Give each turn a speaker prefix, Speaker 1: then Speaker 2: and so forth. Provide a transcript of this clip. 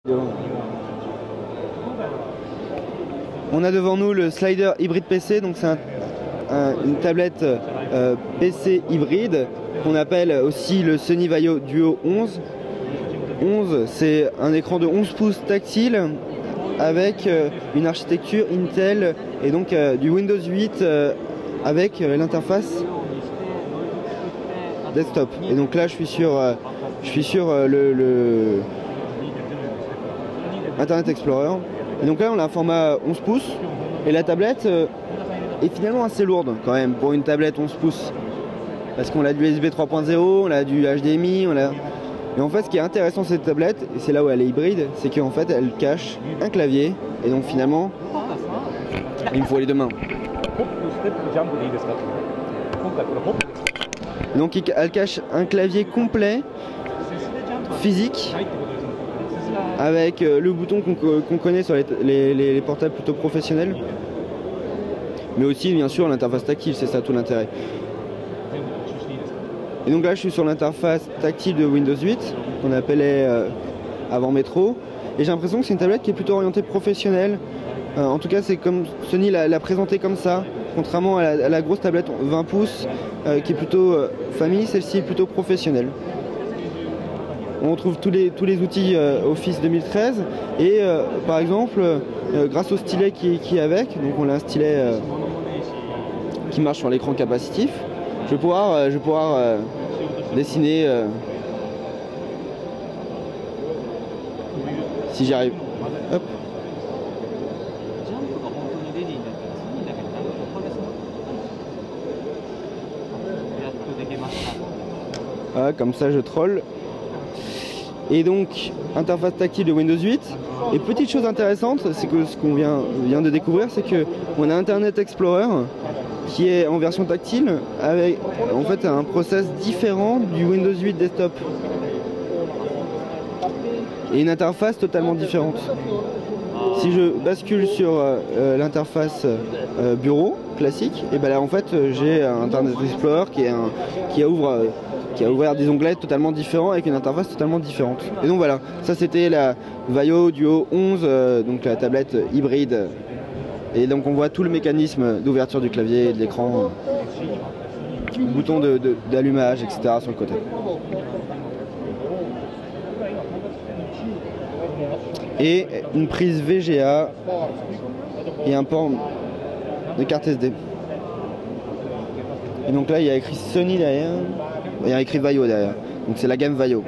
Speaker 1: On a devant nous le slider hybride PC, donc c'est une tablette PC hybride qu'on appelle aussi le Sony Vaio Duo 11. 11, c'est un écran de 11 pouces tactile avec une architecture Intel et donc du Windows 8 avec l'interface desktop. Et donc là je suis sur le Internet Explorer. Et donc là on a un format 11 pouces et la tablette est finalement assez lourde quand même pour une tablette 11 pouces. Parce qu'on a du USB 3.0, on a du HDMI, Et en fait ce qui est intéressant de cette tablette, et c'est là où elle est hybride, c'est qu'en fait elle cache un clavier et donc finalement il me faut les deux mains. Donc elle cache un clavier complet, physique, avec le bouton qu'on connaît sur les portables plutôt professionnels, mais aussi bien sûr l'interface tactile, c'est ça tout l'intérêt. Et donc là je suis sur l'interface tactile de Windows 8, qu'on appelait avant Metro, et j'ai l'impression que c'est une tablette qui est plutôt orientée professionnelle. En tout cas c'est comme Sony l'a présentée comme ça, contrairement à la grosse tablette 20 pouces qui est plutôt famille, celle-ci est plutôt professionnelle. On retrouve tous les outils Office 2013 et par exemple grâce au stylet qui est avec, donc on a un stylet qui marche sur l'écran capacitif, je vais pouvoir dessiner si j'y arrive. Hop. Voilà, comme ça je troll. Et donc interface tactile de Windows 8. Et petite chose intéressante, c'est que ce qu'on vient de découvrir, c'est que on a Internet Explorer qui est en version tactile avec en fait un process différent du Windows 8 desktop et une interface totalement différente. Si je bascule sur l'interface bureau classique, et ben là en fait j'ai un Internet Explorer qui a ouvert des onglets totalement différents avec une interface totalement différente. Et donc voilà, ça c'était la Vaio Duo 11, donc la tablette hybride. Et donc on voit tout le mécanisme d'ouverture du clavier et de l'écran, bouton d'allumage, etc. sur le côté. Et une prise VGA et un port de carte SD. Et donc là il y a écrit Sony derrière, il y a écrit Vaio derrière, donc c'est la gamme Vaio.